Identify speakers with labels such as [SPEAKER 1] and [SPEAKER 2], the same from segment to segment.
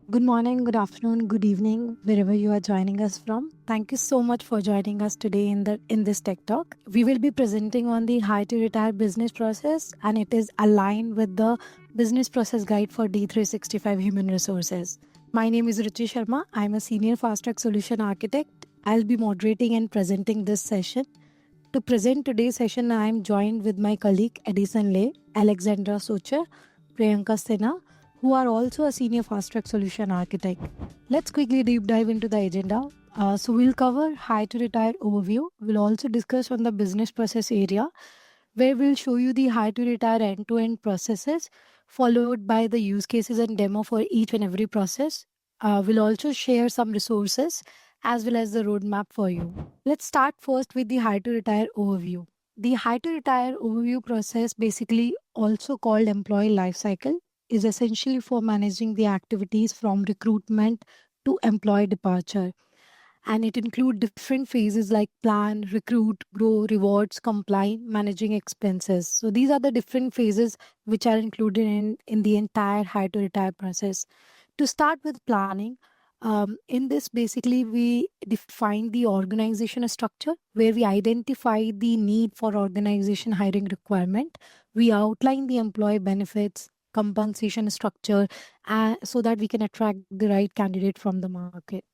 [SPEAKER 1] Good morning, good afternoon, good evening, wherever you are joining us from. Thank you so much for joining us today in this Tech Talk. We will be presenting on the high to retire business process, and it is aligned with the business process guide for D365 Human Resources. My name is Ruchi Sharma. I'm a senior FastTrack solution architect. I'll be moderating and presenting this session. To present today's session, I am joined with my colleague Edison Lay, Alexandra Socher, Priyanka Sinha, who are also a senior fast track solution architect. Let's quickly deep dive into the agenda. So we'll cover high to retire overview. We'll also discuss on the business process area, where we'll show you the high to retire end-to-end processes, followed by the use cases and demo for each and every process. We'll also share some resources as well as the roadmap for you. Let's start first with the high to retire overview. The high to retire overview process, basically also called employee lifecycle, is essentially for managing the activities from recruitment to employee departure. And it includes different phases like plan, recruit, grow, rewards, comply, managing expenses. So these are the different phases which are included in the entire hire to retire process. To start with planning, in this basically we define the organization structure where we identify the need for organization hiring requirement. We outline the employee benefits, compensation structure, so that we can attract the right candidate from the market.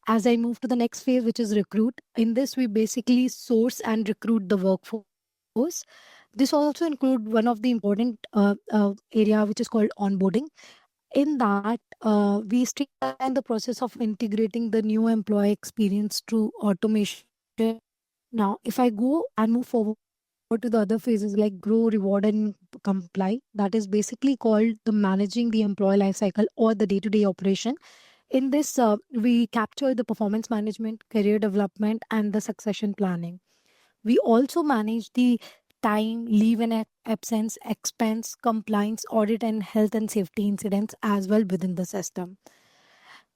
[SPEAKER 1] As I move to the next phase, which is recruit, in this we basically source and recruit the workforce. This also include one of the important area which is called onboarding. In that, we streamline the process of integrating the new employee experience through automation. Now, if I go and move forward to the other phases like grow, reward, and comply, that is basically called the managing the employee lifecycle or the day-to-day operation. In this, we capture the performance management, career development, and the succession planning. We also manage the time, leave and absence, expense, compliance, audit, and health and safety incidents as well within the system.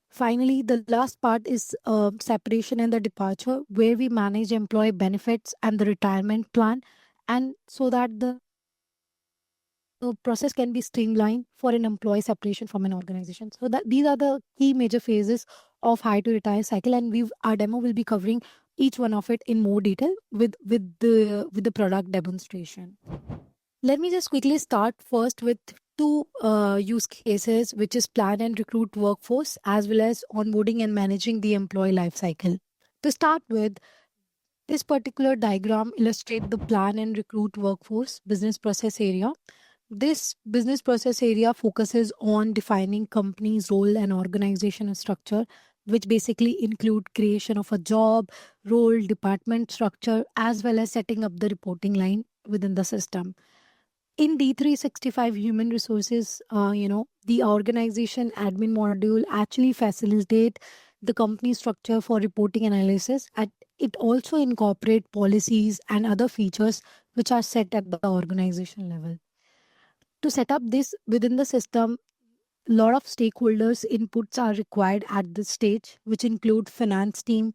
[SPEAKER 1] Finally, the last part is separation and the departure, where we manage employee benefits and the retirement plan, and so that the process can be streamlined for an employee separation from an organization. So that these are the key major phases of hire to retire cycle, and our demo will be covering each one of it in more detail with the product demonstration. Let me just quickly start first with two use cases, which is plan and recruit workforce, as well as onboarding and managing the employee life cycle. To start with, this particular diagram illustrates the plan and recruit workforce business process area. This business process area focuses on defining company's role and organizational structure, which basically include creation of a job, role, department structure, as well as setting up the reporting line within the system. In D365 Human Resources, the organization admin module actually facilitate the company structure for reporting analysis. And it also incorporate policies and other features which are set at the organization level. To set up this within the system, a lot of stakeholders inputs are required at this stage, which include finance team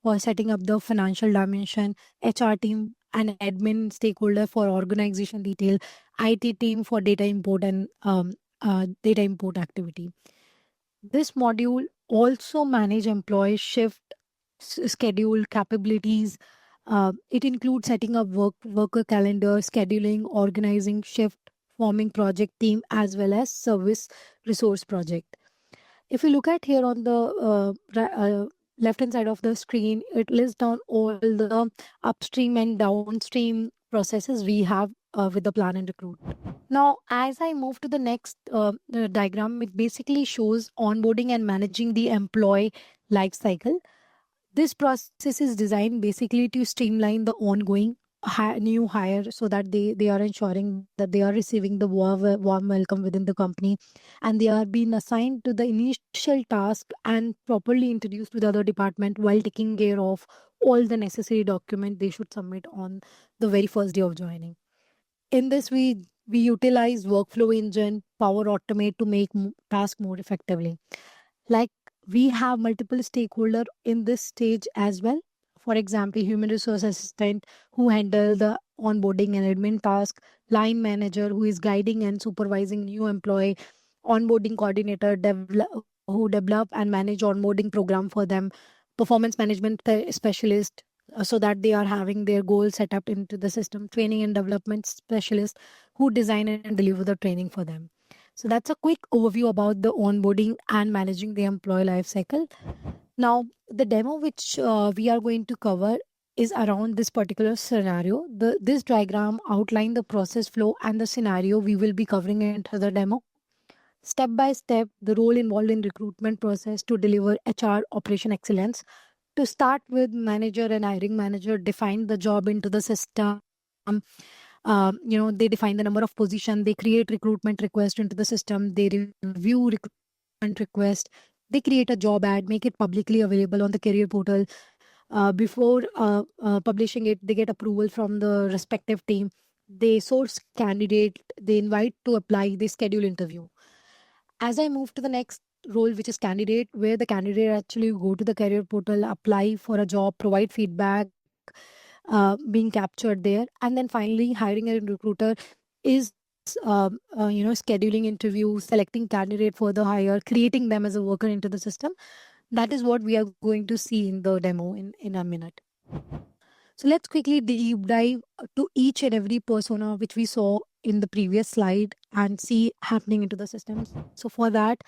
[SPEAKER 1] for setting up the financial dimension, HR team and admin stakeholder for organization detail, IT team for data import and data import activity. This module also manage employee shift schedule capabilities. It includes setting up worker calendar, scheduling, organizing shift, forming project team, as well as service resource project. If you look at here on the left hand side of the screen, it lists down all the upstream and downstream processes we have with the plan and recruit. Now, as I move to the next diagram, it basically shows onboarding and managing the employee life cycle. This process is designed basically to streamline the ongoing new hire so that they are ensuring that they are receiving the warm welcome within the company, and they are being assigned to the initial task and properly introduced to the other department while taking care of all the necessary document they should submit on the very first day of joining. In this, we utilize workflow engine, Power Automate to make task more effectively. Like, we have multiple stakeholder in this stage as well. For example, human resource assistant who handle the onboarding and admin task, line manager who is guiding and supervising new employee, onboarding coordinator who develop and manage onboarding program for them, performance management specialist, so that they are having their goals set up into the system, training and development specialist who design and deliver the training for them. So that's a quick overview about the onboarding and managing the employee life cycle. Now, the demo which we are going to cover is around this particular scenario. This diagram outline the process flow and the scenario we will be covering into the demo. Step by step, the role involved in recruitment process to deliver HR operation excellence. To start with, manager and hiring manager define the job into the system. They define the number of position. They create recruitment request into the system. They review recruitment request. They create a job ad, make it publicly available on the career portal. Before publishing it, they get approval from the respective team. They source candidate. They invite to apply. They schedule interview. As I move to the next role, which is candidate, where the candidate actually go to the career portal, apply for a job, provide feedback, being captured there, and then finally hiring a recruiter is scheduling interviews, selecting candidate for the hire, creating them as a worker into the system. That is what we are going to see in the demo in a minute. So let's quickly deep dive to each and every persona which we saw in the previous slide and see happening into the systems. So for that,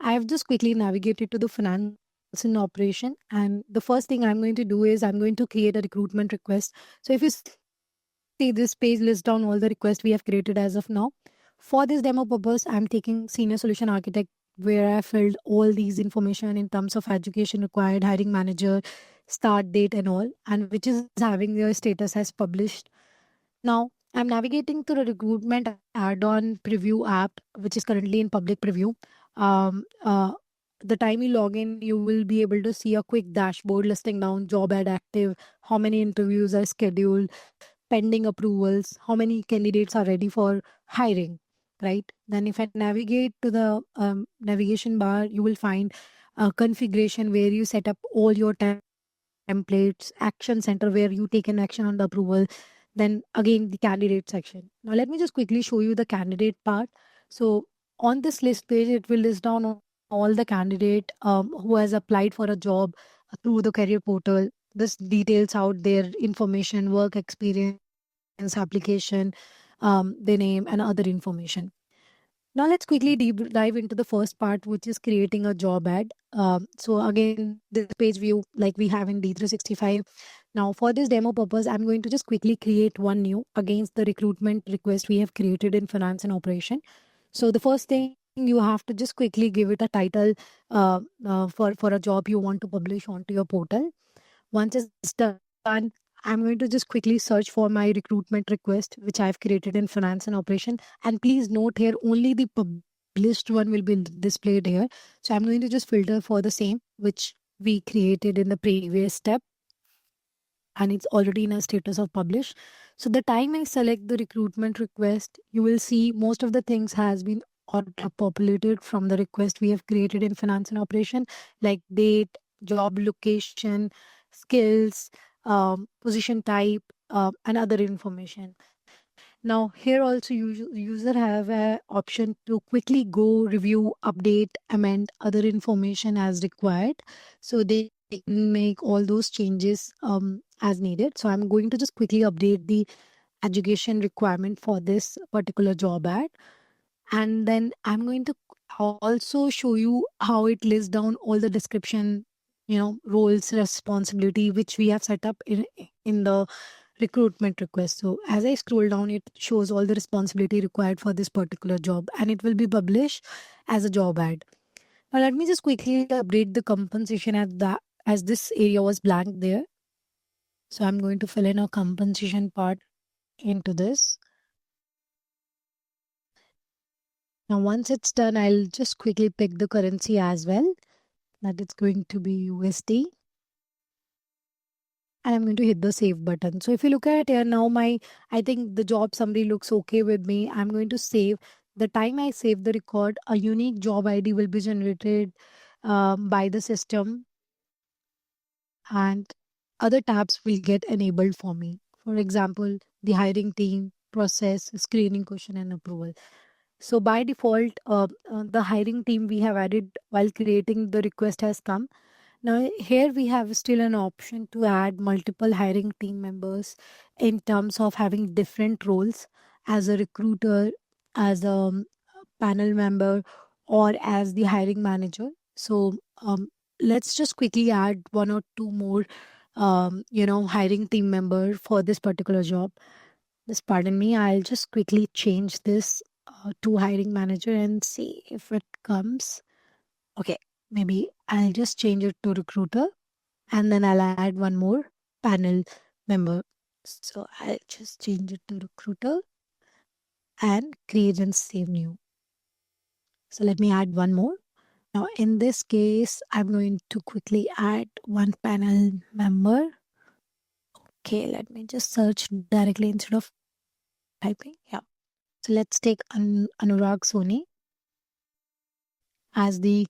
[SPEAKER 1] I have just quickly navigated to the finance in operation. And the first thing I'm going to do is I'm going to create a recruitment request. So if you see, this page lists down all the requests we have created as of now. For this demo purpose, I'm taking senior solution architect, where I filled all these information in terms of education required, hiring manager, start date and all, and which is having their status as published. Now I'm navigating to the recruitment add-on preview app, which is currently in public preview. Um, uh, the time you log in, you will be able to see a quick dashboard listing down job ad active, how many interviews are scheduled, pending approvals, how many candidates are ready for hiring, right? Then if I navigate to the navigation bar, you will find a configuration where you set up all your templates, action center where you take an action on the approval, then again the candidate section. Now let me just quickly show you the candidate part. So on this list page, it will list down all the candidate who has applied for a job through the career portal. This details out their information, work experience, application, their name, and other information. Now let's quickly deep dive into the first part, which is creating a job ad. So again, this page view like we have in D365. Now for this demo purpose, I'm going to just quickly create one new against the recruitment request we have created in finance and operation. So the first thing, you have to just quickly give it a title for a job you want to publish onto your portal. Once it's done, I'm going to just quickly search for my recruitment request, which I've created in finance and operation. And please note here, only the published one will be displayed here. So I'm going to just filter for the same, which we created in the previous step. And it's already in a status of publish. So the time I select the recruitment request, you will see most of the things has been populated from the request we have created in finance and operation, like date, job location, skills, position type, and other information. Now here also user have a option to quickly go review, update, amend other information as required. So they can make all those changes as needed. So I'm going to just quickly update the education requirement for this particular job ad. And then I'm going to also show you how it lists down all the description, roles, responsibility, which we have set up in the recruitment request. So as I scroll down, it shows all the responsibility required for this particular job, and it will be published as a job ad. Now let me just quickly update the compensation as this area was blank there. So I'm going to fill in a compensation part into this. Now once it's done, I'll just quickly pick the currency as well. That it's going to be USD. And I'm going to hit the save button. So if you look at here now, I think the job summary looks okay with me. I'm going to save. The time I save the record, a unique job ID will be generated by the system, and other tabs will get enabled for me. For example, the hiring team, process, screening question, and approval. So by default, the hiring team we have added while creating the request has come. Now here we have still an option to add multiple hiring team members in terms of having different roles as a recruiter, as a panel member, or as the hiring manager. So let's just quickly add one or two more hiring team member for this particular job. Just pardon me, I'll just quickly change this to hiring manager and see if it comes. Okay, maybe I'll just change it to recruiter, and then I'll add one more panel member. So I'll just change it to recruiter and create and save new. So let me add one more. Now in this case, I'm going to quickly add one panel member. Okay, let me just search directly instead of typing. Yeah. So let's take Anurag Soni as the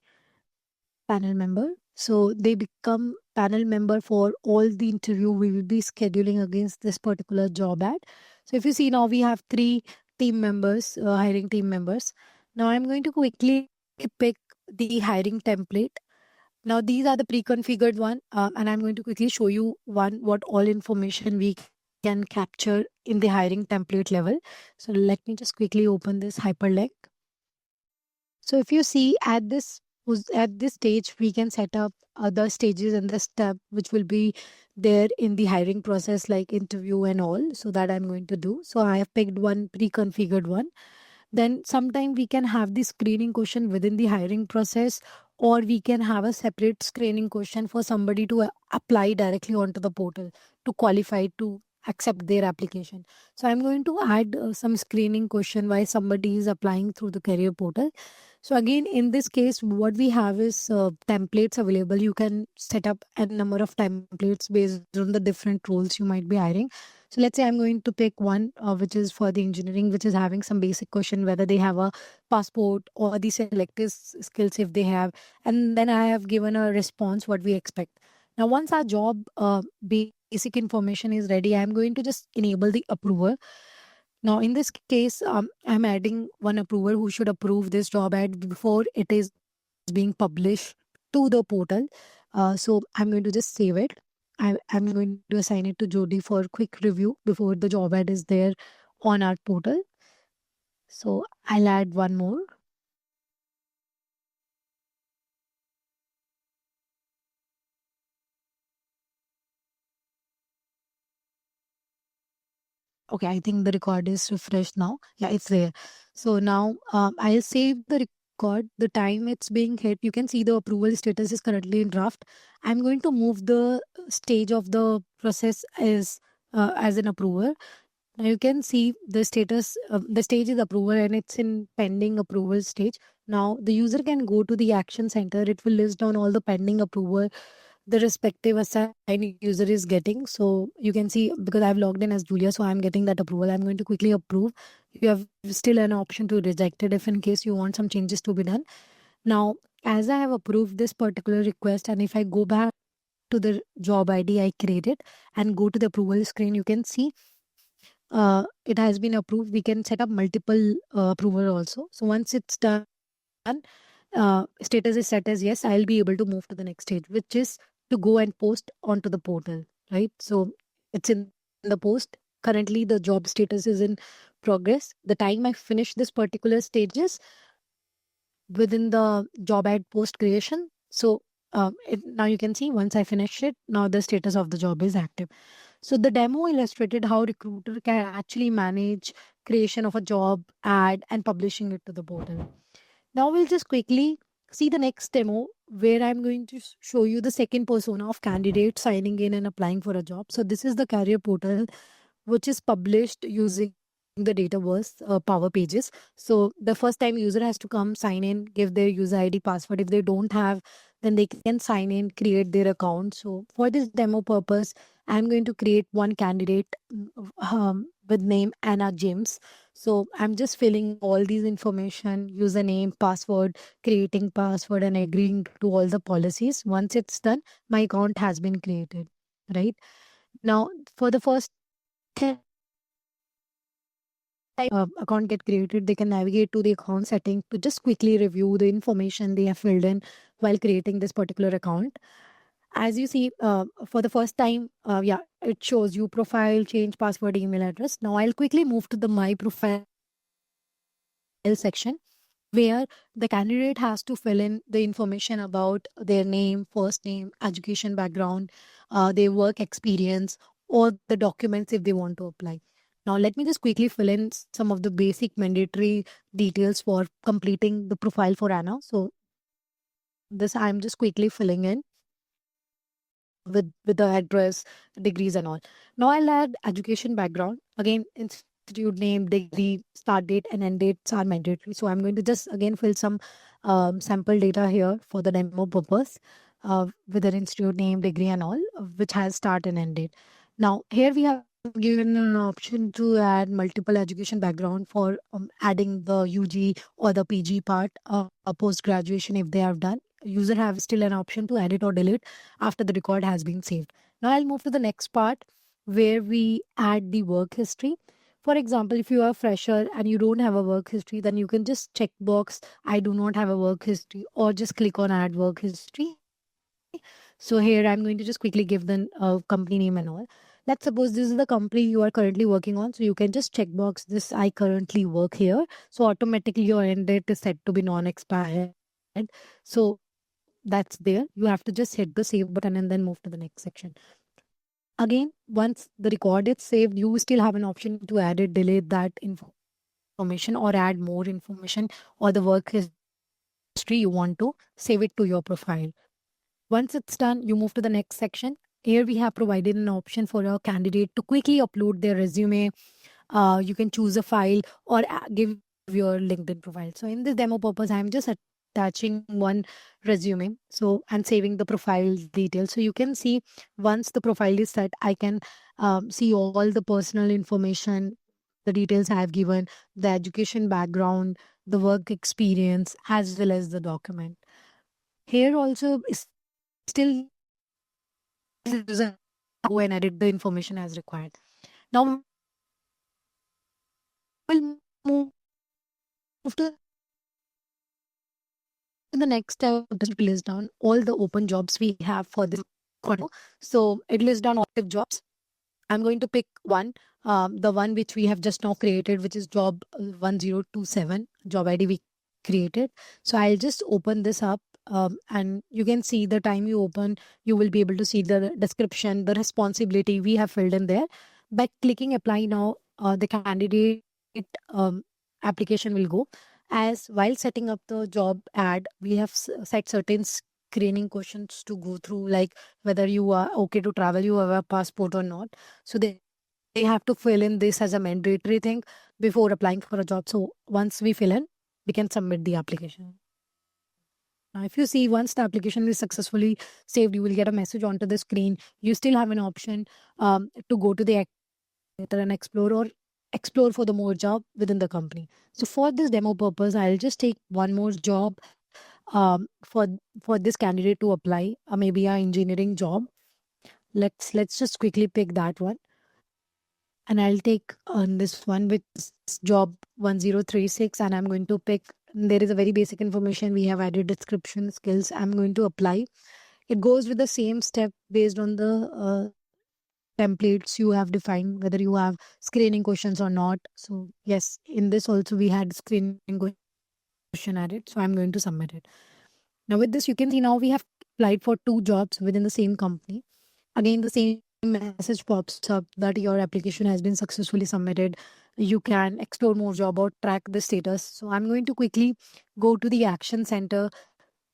[SPEAKER 1] panel member. So they become panel member for all the interview we will be scheduling against this particular job ad. So if you see now we have three team members, hiring team members. Now I'm going to quickly pick the hiring template. Now these are the pre-configured one, and I'm going to quickly show you what all information we can capture in the hiring template level. So let me just quickly open this hyperlink. So if you see at this stage, we can set up other stages and the step which will be there in the hiring process, like interview and all. So that I'm going to do. So I have picked one pre-configured one. Then sometime we can have the screening question within the hiring process, or we can have a separate screening question for somebody to apply directly onto the portal to qualify to accept their application. So I'm going to add some screening question while somebody is applying through the career portal. So again, in this case, what we have is templates available. You can set up a number of templates based on the different roles you might be hiring. So let's say I'm going to pick one which is for the engineering, which is having some basic question whether they have a passport or the selective skills if they have, and then I have given a response what we expect. Now, once our job basic information is ready, I'm going to just enable the approver. Now, in this case, I'm adding one approver who should approve this job ad before it is being published to the portal. So I'm going to just save it. I'm going to assign it to Jody for quick review before the job ad is there on our portal. So I'll add one more. Okay, I think the record is refreshed now. Yeah, it's there. So now I'll save the record. The time it's being hit, you can see the approval status is currently in draft. I'm going to move the stage of the process as an approver. Now you can see the status, the stage is approval and it's in pending approval stage. Now the user can go to the action center. It will list down all the pending approval the respective assigned user is getting. So you can see because I've logged in as Julia, so I'm getting that approval. I'm going to quickly approve. You have still an option to reject it if in case you want some changes to be done. Now, as I have approved this particular request, and if I go back to the job ID I created and go to the approval screen, you can see it has been approved. We can set up multiple approval also. So once it's done, status is set as yes, I'll be able to move to the next stage, which is to go and post onto the portal, right? So it's in the post. Currently, the job status is in progress. The time I finish this particular stages within the job ad post creation. So now you can see once I finish it, now the status of the job is active. So the demo illustrated how recruiter can actually manage creation of a job ad and publishing it to the portal. Now we'll just quickly see the next demo where I'm going to show you the second persona of candidate signing in and applying for a job. So this is the career portal which is published using the Dataverse Power Pages. So the first time user has to come sign in, give their user ID password. If they don't have, then they can sign in, create their account. So for this demo purpose, I'm going to create one candidate with name Anna James. So I'm just filling all these information, username, password, creating password and agreeing to all the policies. Once it's done, my account has been created, right? Now, for the first account get created, they can navigate to the account setting to just quickly review the information they have filled in while creating this particular account. As you see, for the first time, yeah, it shows you profile, change password, email address. Now I'll quickly move to the my profile section, where the candidate has to fill in the information about their name, first name, education background, their work experience, or the documents if they want to apply. Now, let me just quickly fill in some of the basic mandatory details for completing the profile for Anna. So, this I'm just quickly filling in with the address, degrees, and all. Now I'll add education background. Again, institute name, degree, start date, and end dates are mandatory. So I'm going to just again fill some sample data here for the demo purpose, with an institute name, degree, and all, which has start and end date. Now here we have given an option to add multiple education background for adding the UG or the PG part, post graduation if they have done. User have still an option to edit or delete after the record has been saved. Now I'll move to the next part where we add the work history. For example, if you are a fresher and you don't have a work history, then you can just check box I do not have a work history, or just click on add work history. So here I'm going to just quickly give the company name and all. Let's suppose this is the company you are currently working on. So you can just check box this I currently work here. So automatically your end date is set to be non-expired. So that's there. You have to just hit the save button and then move to the next section. Again, once the record is saved, you still have an option to add it, delete that information, or add more information, or the work history you want to save it to your profile. Once it's done, you move to the next section. Here we have provided an option for a candidate to quickly upload their resume. You can choose a file or give your LinkedIn profile. So in this demo purpose, I'm just attaching one resume. So and saving the profile details. So you can see once the profile is set, I can see all the personal information, the details I have given, the education background, the work experience, as well as the document. Here also still user go and edit the information as required. Now we'll move to the next step. Just list down all the open jobs we have for this quarter. So it lists down all active jobs. I'm going to pick one, the one which we have just now created, which is job 1027, job ID we created. So I'll just open this up, and you can see the time you open, you will be able to see the description, the responsibility we have filled in there. By clicking apply now, the candidate application will go. As while setting up the job ad, we have set certain screening questions to go through, like whether you are okay to travel, you have a passport or not. So they have to fill in this as a mandatory thing before applying for a job. So once we fill in, we can submit the application. Now, if you see once the application is successfully saved, you will get a message onto the screen. You still have an option to go to the and explore, or explore for the more job within the company. So for this demo purpose, I'll just take one more job for this candidate to apply, maybe a engineering job. Let's just quickly pick that one, and I'll take on this one, which is job 1036, and I'm going to pick. There is a very basic information we have added, description, skills. I'm going to apply. It goes with the same step based on the templates you have defined, whether you have screening questions or not. So yes, in this also we had screening question added. So I'm going to submit it. Now with this, you can see now we have applied for two jobs within the same company. Again, the same message pops up that your application has been successfully submitted. You can explore more job or track the status. So I'm going to quickly go to the action center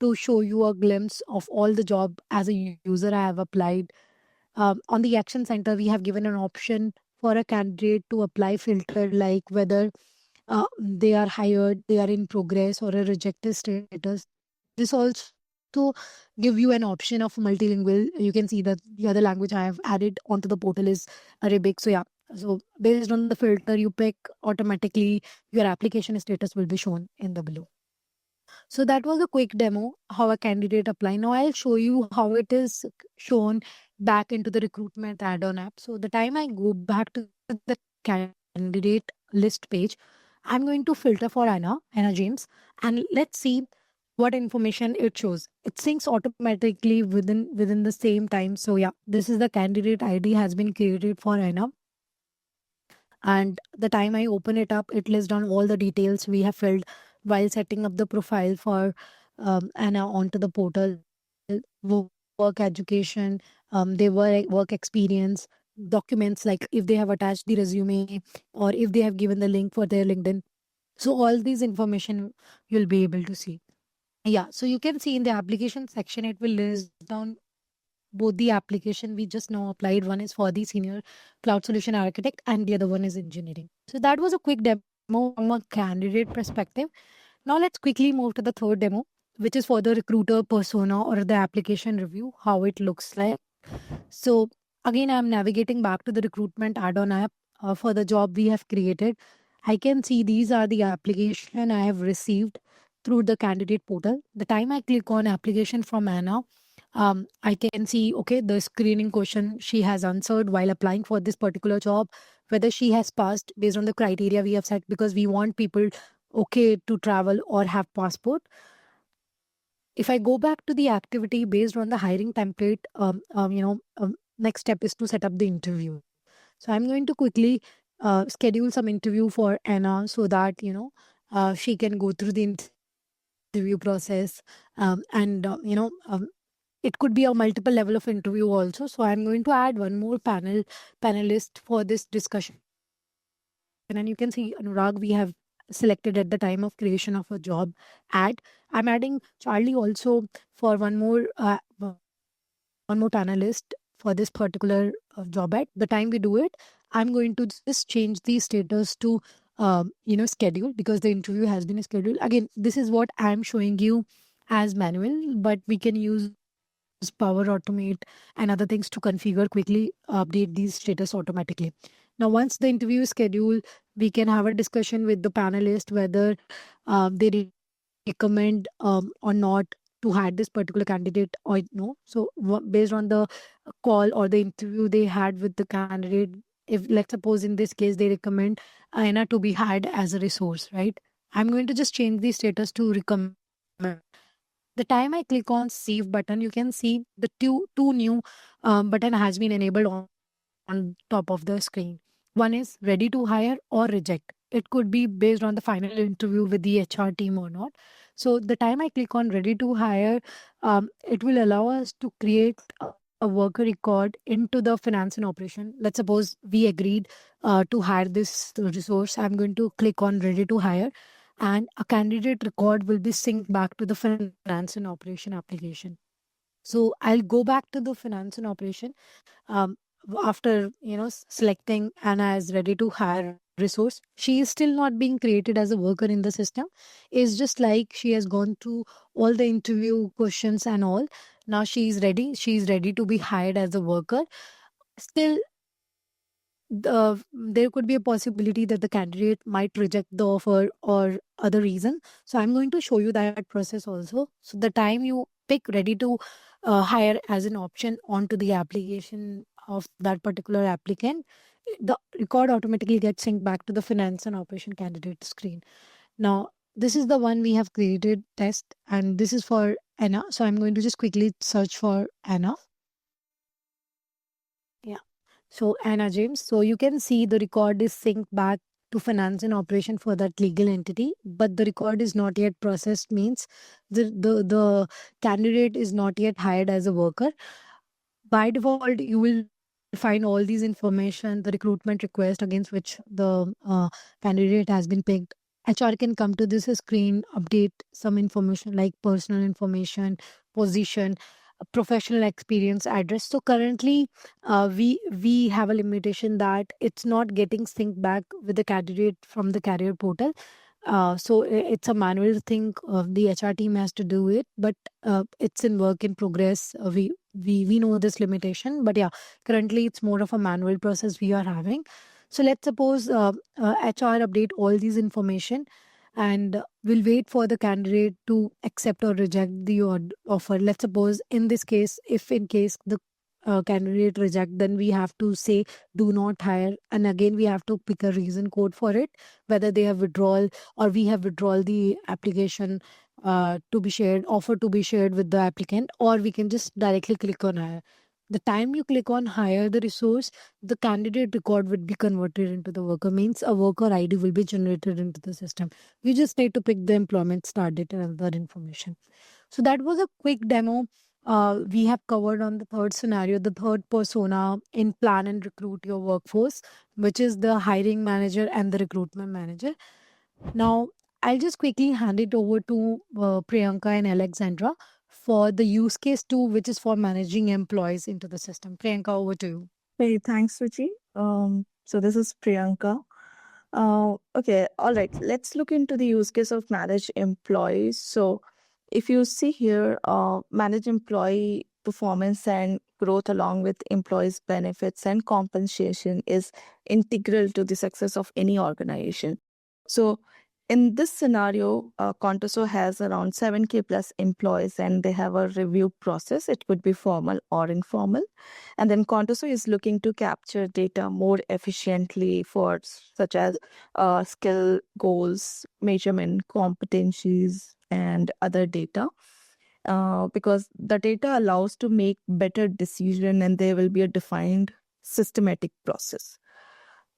[SPEAKER 1] to show you a glimpse of all the job as a user I have applied. On the action center, we have given an option for a candidate to apply filter, like whether they are hired, they are in progress, or a rejected status. This also give you an option of multilingual. You can see that the other language I have added onto the portal is Arabic. So yeah, so based on the filter you pick, automatically your application status will be shown in the below. So that was a quick demo how a candidate apply. Now I'll show you how it is shown back into the recruitment add-on app. So the time I go back to the candidate candidate list page. I'm going to filter for Anna James, and let's see what information it shows. It syncs automatically within the same time. So yeah, this is the candidate ID has been created for Anna. And the time I open it up, it lists down all the details we have filled while setting up the profile for Anna onto the portal. Work education, their work experience, documents like if they have attached the resume or if they have given the link for their LinkedIn. So all these information you'll be able to see. Yeah, so you can see in the application section, it will list down both the application we just now applied. One is for the senior cloud solution architect, and the other one is engineering. So that was a quick demo from a candidate perspective. Now let's quickly move to the third demo, which is for the recruiter persona or the application review, how it looks like. So again, I'm navigating back to the recruitment add-on app for the job we have created. I can see these are the application I have received through the candidate portal. The time I click on application from Anna, I can see, okay, the screening question she has answered while applying for this particular job, whether she has passed based on the criteria we have set, because we want people okay to travel or have passport. If I go back to the activity based on the hiring template, next step is to set up the interview. So I'm going to quickly schedule some interview for Anna so that she can go through the interview process, and it could be a multiple level of interview also. So I'm going to add one more panelist for this discussion. And you can see Anurag we have selected at the time of creation of a job ad. I'm adding Charlie also for one more panelist for this particular job ad. The time we do it, I'm going to just change the status to schedule, because the interview has been scheduled. Again, this is what I'm showing you as manual, but we can use Power Automate and other things to configure quickly, update these status automatically. Now, once the interview is scheduled, we can have a discussion with the panelist whether they recommend or not to hire this particular candidate or no. So, based on the call or the interview they had with the candidate, if let's suppose in this case they recommend Aina to be hired as a resource, right? I'm going to just change the status to recommend. The time I click on save button, you can see the two new button has been enabled on top of the screen. One is ready to hire or reject. It could be based on the final interview with the HR team or not. So the time I click on ready to hire, it will allow us to create a worker record into the finance and operation. Let's suppose we agreed to hire this resource. I'm going to click on ready to hire, and a candidate record will be synced back to the finance and operation application. So I'll go back to the finance and operation um, after selecting Anna as ready to hire resource. She is still not being created as a worker in the system. It's just like she has gone through all the interview questions and all. Now she is ready. She is ready to be hired as a worker. Still, there could be a possibility that the candidate might reject the offer or other reason. So I'm going to show you that process also. So the time you pick ready to hire as an option onto the application of that particular applicant, the record automatically gets synced back to the finance and operation candidate screen. Now, this is the one we have created test, and this is for Anna. So I'm going to just quickly search for Anna. Yeah. So Anna James. So you can see the record is synced back to finance and operation for that legal entity, but the record is not yet processed, means the candidate is not yet hired as a worker. By default, you will find all these information, the recruitment request against which the candidate has been picked. HR can come to this screen, update some information like personal information, position, professional experience, address. So currently, we have a limitation that it's not getting synced back with the candidate from the career portal. So it's a manual thing. The HR team has to do it, but it's in work in progress. We know this limitation, but yeah, currently it's more of a manual process we are having. So let's suppose HR update all these information, and we'll wait for the candidate to accept or reject the offer. Let's suppose in this case, if in case the candidate reject, then we have to say do not hire, and again we have to pick a reason code for it, whether they have withdrawal or we have withdrawal the application to be shared, offer to be shared with the applicant, or we can just directly click on hire. The time you click on hire the resource, the candidate record would be converted into the worker, means a worker ID will be generated into the system. You just need to pick the employment start date and other information. So that was a quick demo. We have covered on the third scenario, the third persona in plan and recruit your workforce, which is the hiring manager and the recruitment manager. Now, I'll just quickly hand it over to Priyanka and Alexandra for the use case 2, which is for managing employees into the system. Priyanka, over to you.
[SPEAKER 2] Hey, thanks, Ruchi. So this is Priyanka. Okay, all right. Let's look into the use case of managed employees. So if you see here, manage employee performance and growth along with employees' benefits and compensation is integral to the success of any organization. So in this scenario, Contoso has around 7K plus employees and they have a review process. It could be formal or informal. And then Contoso is looking to capture data more efficiently for such as skill goals, measurement, competencies, and other data. Because the data allows to make better decision and there will be a defined systematic process.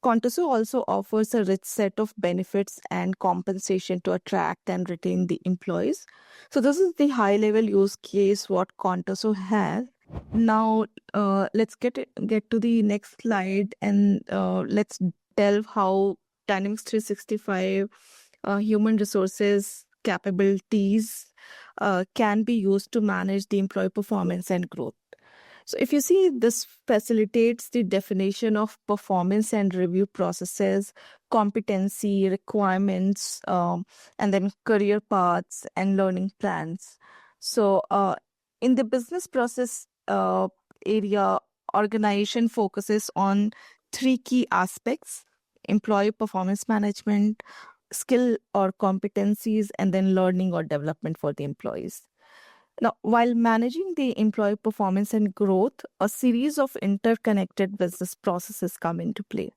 [SPEAKER 2] Contoso also offers a rich set of benefits and compensation to attract and retain the employees. So this is the high level use case what Contoso has. Now let's get to the next slide and let's delve how Dynamics 365 human resources capabilities can be used to manage the employee performance and growth. So if you see, this facilitates the definition of performance and review processes, competency requirements, and then career paths and learning plans. So in the business process area, organization focuses on three key aspects: employee performance management, skill or competencies, and then learning or development for the employees. Now, while managing the employee performance and growth, a series of interconnected business processes come into play.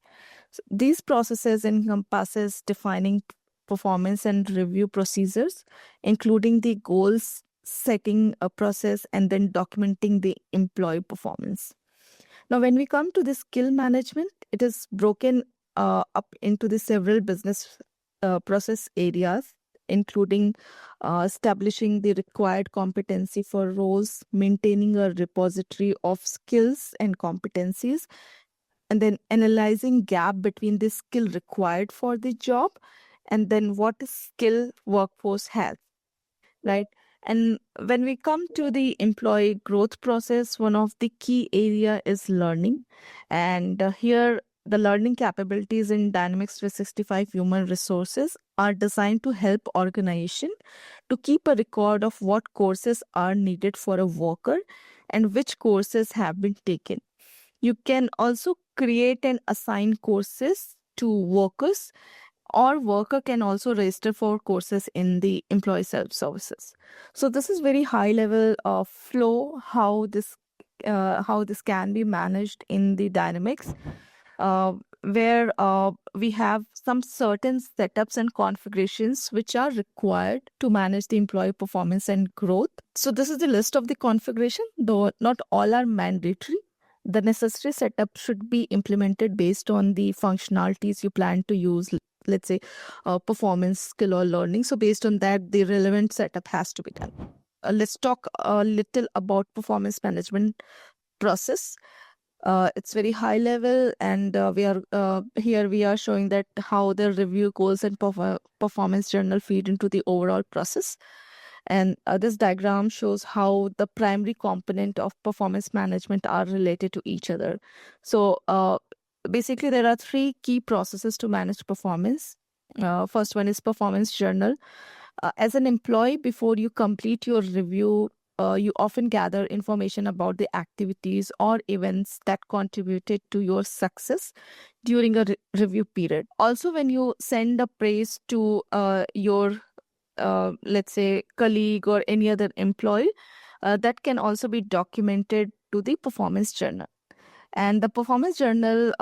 [SPEAKER 2] So these processes encompasses defining performance and review procedures, including the goals setting a process and then documenting the employee performance. Now, when we come to the skill management, it is broken up into the several business process areas, including establishing the required competency for roles, maintaining a repository of skills and competencies, and then analyzing gap between the skill required for the job and then what skill workforce has, right? And when we come to the employee growth process, one of the key area is learning. And here the learning capabilities in Dynamics 365 Human Resources are designed to help organization to keep a record of what courses are needed for a worker and which courses have been taken. You can also create and assign courses to workers, or worker can also register for courses in the employee self-services. So this is very high level of flow, how this can be managed in the Dynamics, where we have some certain setups and configurations which are required to manage the employee performance and growth. So this is the list of the configuration, though not all are mandatory. The necessary setup should be implemented based on the functionalities you plan to use, let's say performance, skill, or learning. So based on that, the relevant setup has to be done. Let's talk a little about performance management process. It's very high level, and we are showing that how the review goals and performance journal feed into the overall process. And this diagram shows how the primary component of performance management are related to each other. So basically, there are three key processes to manage performance. First one is performance journal. As an employee, before you complete your review, you often gather information about the activities or events that contributed to your success during a review period. Also, when you send a praise to your let's say colleague or any other employee, that can also be documented to the performance journal. And the performance journal,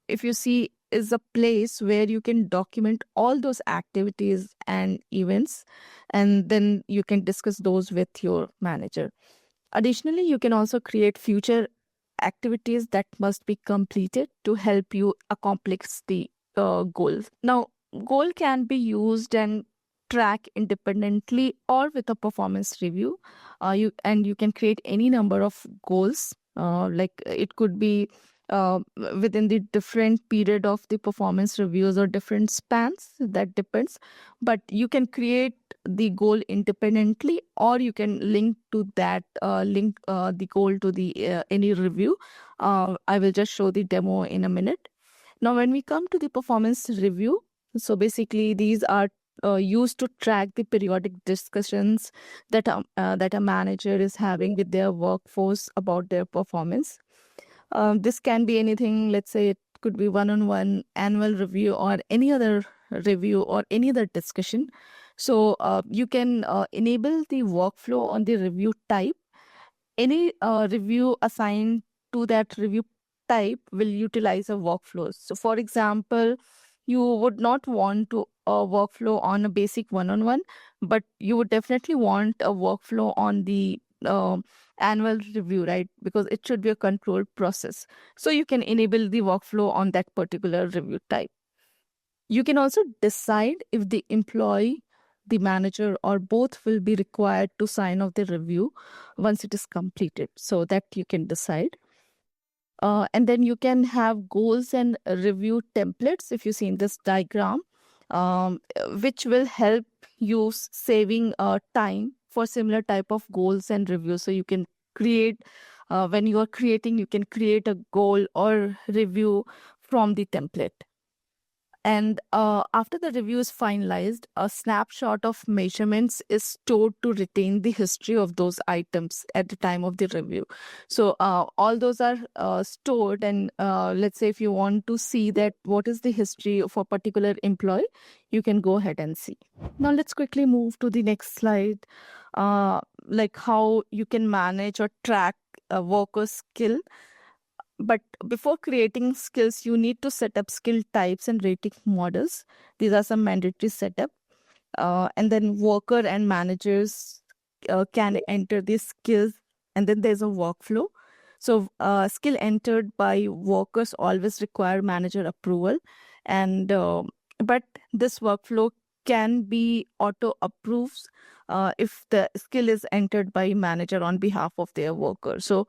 [SPEAKER 2] if you see, is a place where you can document all those activities and events, and then you can discuss those with your manager. Additionally, you can also create future activities that must be completed to help you accomplish the goals. Now, goal can be used and track independently or with a performance review. You can create any number of goals. Like it could be uh, within the different period of the performance reviews or different spans. That depends, but you can create the goal independently, or you can link to that link the goal to the any review. I will just show the demo in a minute. Now when we come to the performance review, so basically these are used to track the periodic discussions that a manager is having with their workforce about their performance. This can be anything. Let's say it could be one-on-one, annual review, or any other review, or any other discussion. So you can enable the workflow on the review type. Any review assigned to that review type will utilize a workflow. So for example, you would not want to workflow on a basic one-on-one, but you would definitely want a workflow on the annual review, right? Because it should be a controlled process. So you can enable the workflow on that particular review type. You can also decide if the employee, the manager, or both will be required to sign off the review once it is completed. So that you can decide. And then you can have goals and review templates, if you see in this diagram, which will help you saving time for similar type of goals and reviews. So you can create, when you are creating, you can create a goal or review from the template. And after the review is finalized, a snapshot of measurements is stored to retain the history of those items at the time of the review. So all those are stored. And let's say if you want to see that what is the history of a particular employee, you can go ahead and see. Now let's quickly move to the next slide, like how you can manage or track a worker's skill. But before creating skills, you need to set up skill types and rating models. These are some mandatory setup. And then worker and managers can enter these skills. And then there's a workflow. So skill entered by workers always require manager approval. And but this workflow can be auto approves if the skill is entered by manager on behalf of their worker. So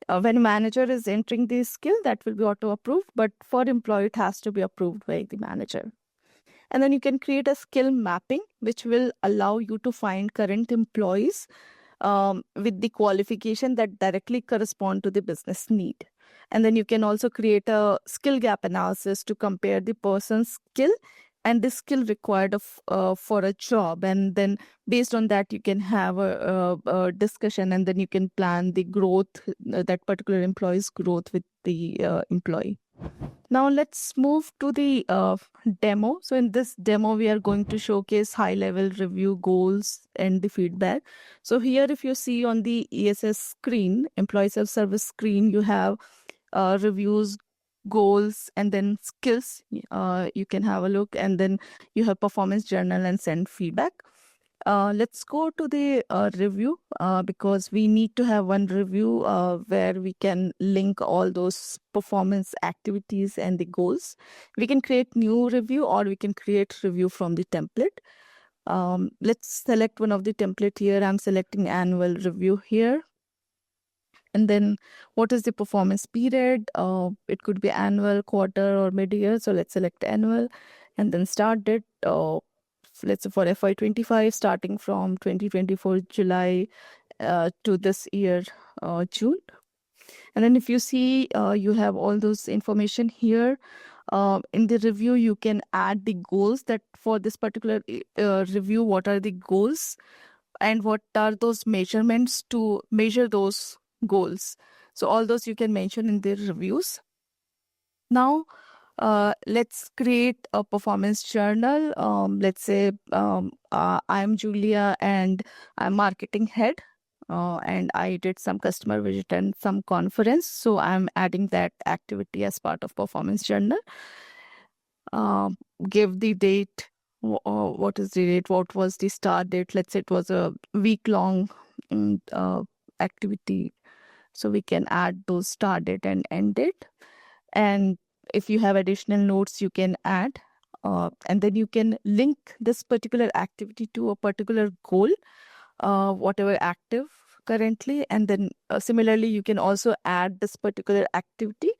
[SPEAKER 2] when manager is entering the skill, that will be auto approved, but for employee it has to be approved by the manager. And then you can create a skill mapping, which will allow you to find current employees with the qualification that directly correspond to the business need. And then you can also create a skill gap analysis to compare the person's skill and the skill required for a job. And then based on that, you can have a discussion, and then you can plan the growth, that particular employee's growth with the employee. Now let's move to the demo. So in this demo, we are going to showcase high-level review goals and the feedback. So here, if you see on the ESS screen, employee self-service screen, you have reviews, goals, and then skills. You can have a look, and then you have performance journal and send feedback. Let's go to the review because we need to have one review where we can link all those performance activities and the goals. We can create new review, or we can create review from the template. Let's select one of the template here. I'm selecting annual review here. And then what is the performance period? It could be annual, quarter, or mid-year. So let's select annual, and then start date. Let's say for FY25, starting from 2024 July to this year June. And then if you see, you have all those information here. In the review, you can add the goals that for this particular review, what are the goals and what are those measurements to measure those goals. So all those you can mention in the reviews. Now, let's create a performance journal. Let's say I'm Julia and I'm marketing head. and I did some customer visit and some conference. So I'm adding that activity as part of performance journal. Give the date. What is the date? What was the start date? Let's say it was a week-long activity. So we can add those start date and end date. And if you have additional notes, you can add. And then you can link this particular activity to a particular goal, whatever active currently. And then similarly, you can also add this particular activity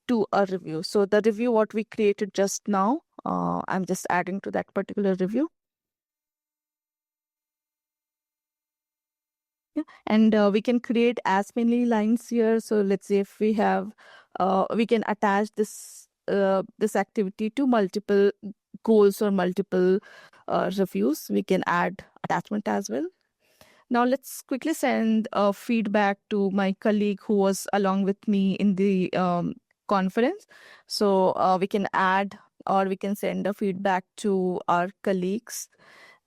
[SPEAKER 2] to a review. So the review what we created just now, I'm just adding to that particular review. Yeah. And we can create as many lines here. So let's say if we have, we can attach this activity to multiple goals or multiple reviews. We can add attachment as well. Now let's quickly send feedback to my colleague who was along with me in the conference. So we can add or we can send a feedback to our colleagues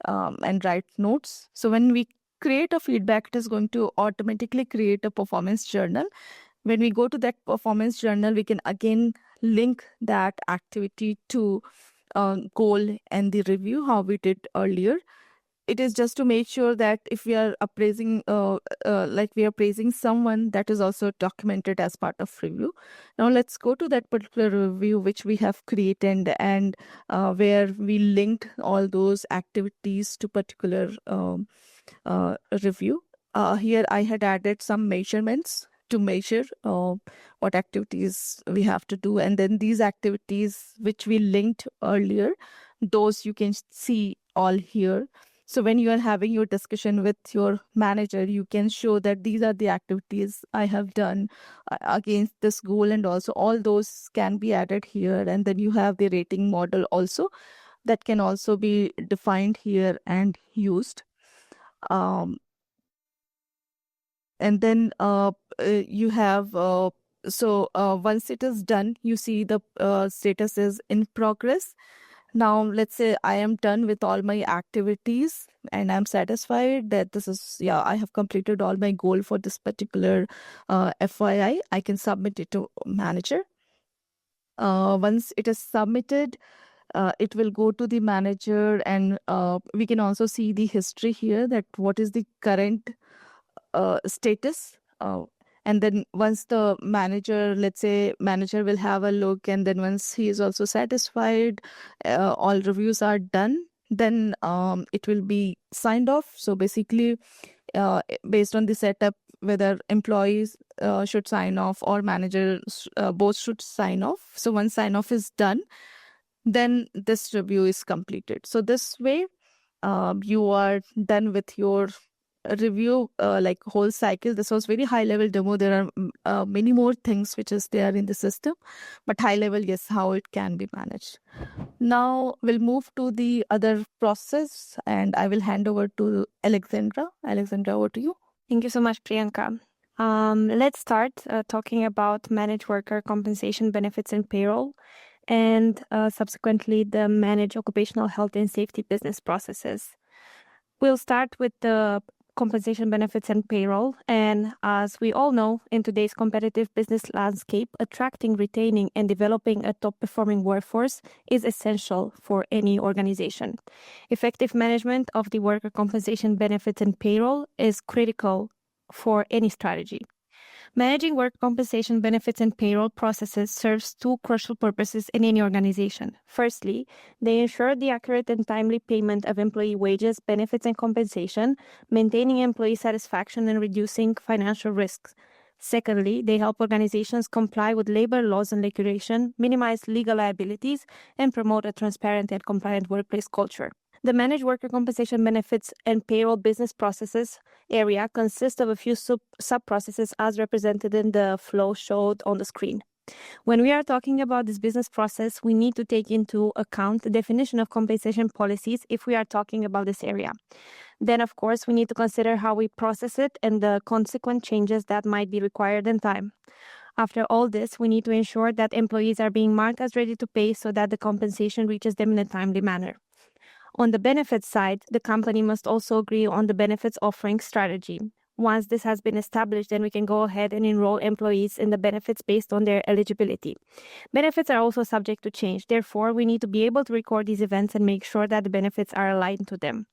[SPEAKER 2] and write notes. So when we create a feedback, it is going to automatically create a performance journal. When we go to that performance journal, we can again link that activity to goal and the review, how we did earlier. It is just to make sure that if we are appraising, like we are praising someone, that is also documented as part of review. Now let's go to that particular review which we have created and where we linked all those activities to particular review. Here I had added some measurements to measure what activities we have to do. And then these activities which we linked earlier, those you can see all here. So when you are having your discussion with your manager, you can show that these are the activities I have done against this goal, and also all those can be added here. And then you have the rating model also that can also be defined here and used. And then you have, once it is done, you see the status is in progress. Now, let's say I am done with all my activities and I'm satisfied that this is, I have completed all my goal for this particular FYI. I can submit it to manager. Once it is submitted, it will go to the manager, and we can also see the history here, that what is the current status. And then once the manager, let's say manager will have a look, and then once he is also satisfied, all reviews are done, then it will be signed off. So basically, based on the setup, whether employees should sign off or managers, both should sign off. So once sign off is done, then this review is completed. So this way, you are done with your review, like whole cycle. This was very high level demo. There are many more things which is there in the system, but high level, yes, how it can be managed. Now we'll move to the other process, and I will hand over to Alexandra. Alexandra, over to you.
[SPEAKER 3] Thank you so much, Priyanka. Let's start talking about managed worker compensation, benefits, and payroll, and subsequently the managed occupational health and safety business processes. We'll start with the compensation, benefits, and payroll. And as we all know, in today's competitive business landscape, attracting, retaining, and developing a top-performing workforce is essential for any organization. Effective management of the worker compensation, benefits, and payroll is critical for any strategy. Managing work compensation, benefits, and payroll processes serves two crucial purposes in any organization. Firstly, they ensure the accurate and timely payment of employee wages, benefits, and compensation, maintaining employee satisfaction and reducing financial risks. Secondly, they help organizations comply with labor laws and regulation, minimize legal liabilities, and promote a transparent and compliant workplace culture. The managed worker compensation, benefits, and payroll business processes area consists of a few sub-processes as represented in the flow showed on the screen. When we are talking about this business process, we need to take into account the definition of compensation policies if we are talking about this area. Then, of course, we need to consider how we process it and the consequent changes that might be required in time. After all this, we need to ensure that employees are being marked as ready to pay so that the compensation reaches them in a timely manner. On the benefits side, the company must also agree on the benefits offering strategy. Once this has been established, then we can go ahead and enroll employees in the benefits based on their eligibility. Benefits are also subject to change. Therefore, we need to be able to record these events and make sure that the benefits are aligned to them.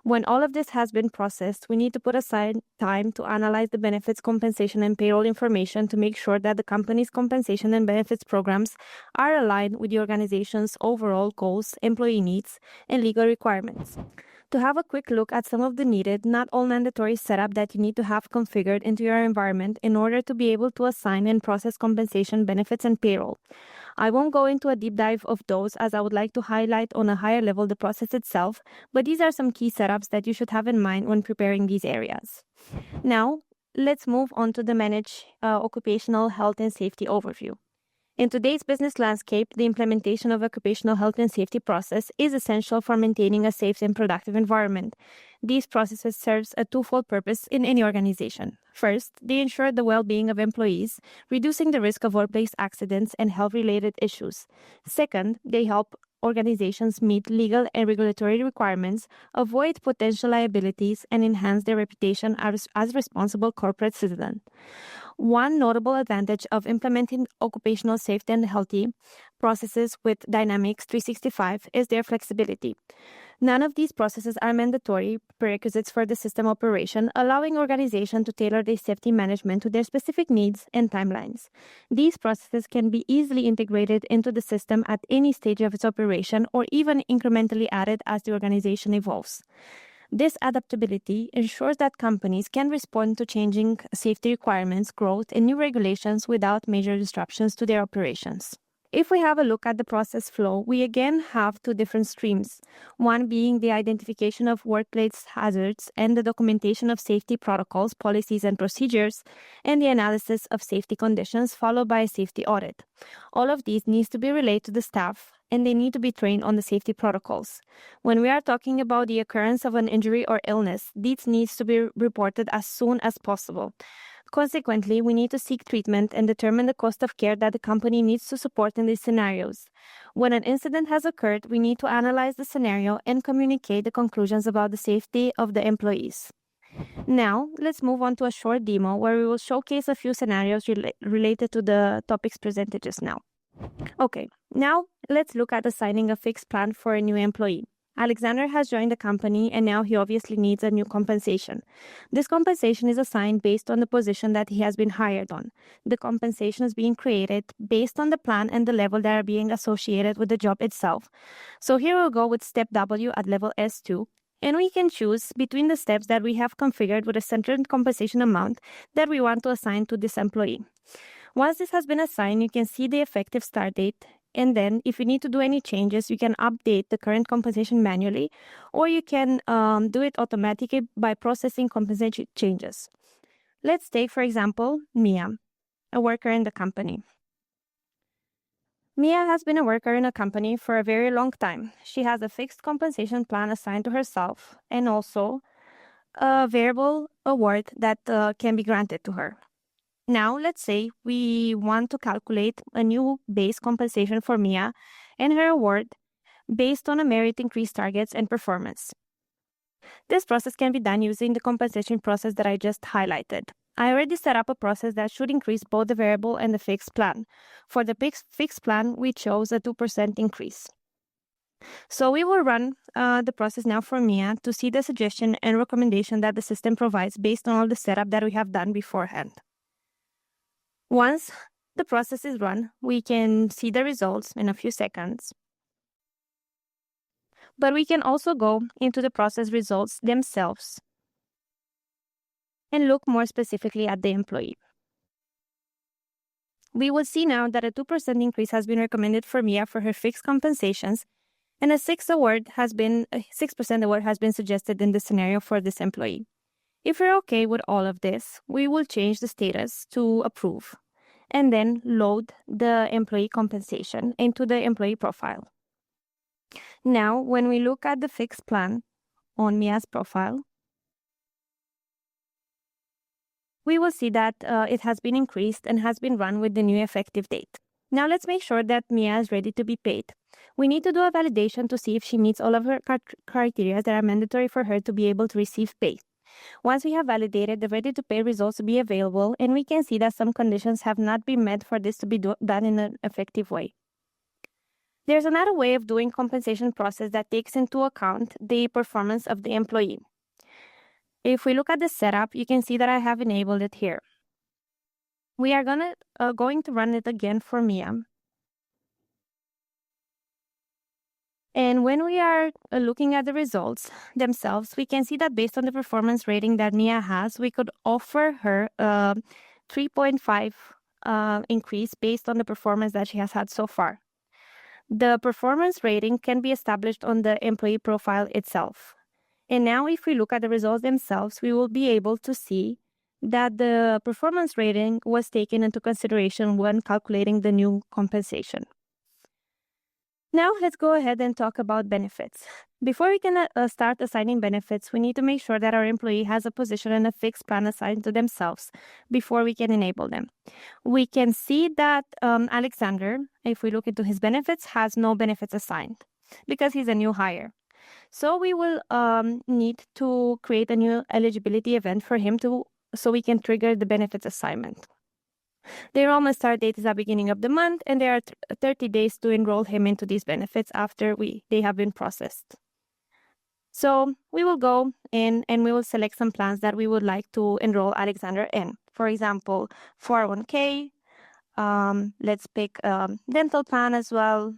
[SPEAKER 3] When all of this has been processed, we need to put aside time to analyze the benefits, compensation, and payroll information to make sure that the company's compensation and benefits programs are aligned with the organization's overall goals, employee needs, and legal requirements. To have a quick look at some of the needed, not all mandatory setup that you need to have configured into your environment in order to be able to assign and process compensation, benefits, and payroll. I won't go into a deep dive of those, as I would like to highlight on a higher level the process itself, but these are some key setups that you should have in mind when preparing these areas. Now, let's move on to the manage occupational health and safety overview. In today's business landscape, the implementation of occupational health and safety process is essential for maintaining a safe and productive environment. These processes serve a twofold purpose in any organization. First, they ensure the well-being of employees, reducing the risk of workplace accidents and health-related issues. Second, they help organizations meet legal and regulatory requirements, avoid potential liabilities, and enhance their reputation as responsible corporate citizens. One notable advantage of implementing occupational safety and healthy processes with Dynamics 365 is their flexibility. None of these processes are mandatory prerequisites for the system operation, allowing organizations to tailor their safety management to their specific needs and timelines. These processes can be easily integrated into the system at any stage of its operation or even incrementally added as the organization evolves. This adaptability ensures that companies can respond to changing safety requirements, growth, and new regulations without major disruptions to their operations. If we have a look at the process flow, we again have two different streams, one being the identification of workplace hazards and the documentation of safety protocols, policies, and procedures, and the analysis of safety conditions, followed by a safety audit. All of these needs to be relayed to the staff, and they need to be trained on the safety protocols. When we are talking about the occurrence of an injury or illness, these needs to be reported as soon as possible. Consequently, we need to seek treatment and determine the cost of care that the company needs to support in these scenarios. When an incident has occurred, we need to analyze the scenario and communicate the conclusions about the safety of the employees. Now, let's move on to a short demo where we will showcase a few scenarios related to the topics presented just now. Okay, now let's look at assigning a fixed plan for a new employee. Alexander has joined the company and now he obviously needs a new compensation. This compensation is assigned based on the position that he has been hired on. The compensation is being created based on the plan and the level that are being associated with the job itself. So here we'll go with step W at level S2, and we can choose between the steps that we have configured with a centered compensation amount that we want to assign to this employee. Once this has been assigned, you can see the effective start date. And then if you need to do any changes, you can update the current compensation manually, or you can do it automatically by processing compensation changes. Let's take, for example, Mia, a worker in the company. Mia has been a worker in a company for a very long time. She has a fixed compensation plan assigned to herself and also a variable award that can be granted to her. Now, let's say we want to calculate a new base compensation for Mia and her award based on a merit increase targets and performance. This process can be done using the compensation process that I just highlighted. I already set up a process that should increase both the variable and the fixed plan. For the fixed plan, we chose a 2% increase. So we will run the process now for Mia to see the suggestion and recommendation that the system provides based on all the setup that we have done beforehand. Once the process is run, we can see the results in a few seconds. But we can also go into the process results themselves and look more specifically at the employee. We will see now that a 2% increase has been recommended for Mia for her fixed compensations, and a 6% award has been suggested in the scenario for this employee. If we're okay with all of this, we will change the status to approve and then load the employee compensation into the employee profile. Now, when we look at the fixed plan on Mia's profile, we will see that it has been increased and has been run with the new effective date. Now let's make sure that Mia is ready to be paid. We need to do a validation to see if she meets all of her criteria that are mandatory for her to be able to receive pay. Once we have validated, the ready-to-pay results will be available, and we can see that some conditions have not been met for this to be done in an effective way. There's another way of doing compensation process that takes into account the performance of the employee. If we look at the setup, you can see that I have enabled it here. We are going to run it again for Mia. And when we are looking at the results themselves, we can see that based on the performance rating that Mia has, we could offer her a 3.5 increase based on the performance that she has had so far. The performance rating can be established on the employee profile itself. And now if we look at the results themselves, we will be able to see that the performance rating was taken into consideration when calculating the new compensation. Now let's go ahead and talk about benefits. Before we can start assigning benefits, we need to make sure that our employee has a position and a fixed plan assigned to themselves before we can enable them. We can see that Alexander, if we look into his benefits, has no benefits assigned because he's a new hire. So we will need to create a new eligibility event for him so we can trigger the benefits assignment. The enrollment start date is the beginning of the month, and there are 30 days to enroll him into these benefits after they have been processed. So we will go in and we will select some plans that we would like to enroll Alexander in. For example, 401k, let's pick a dental plan as well.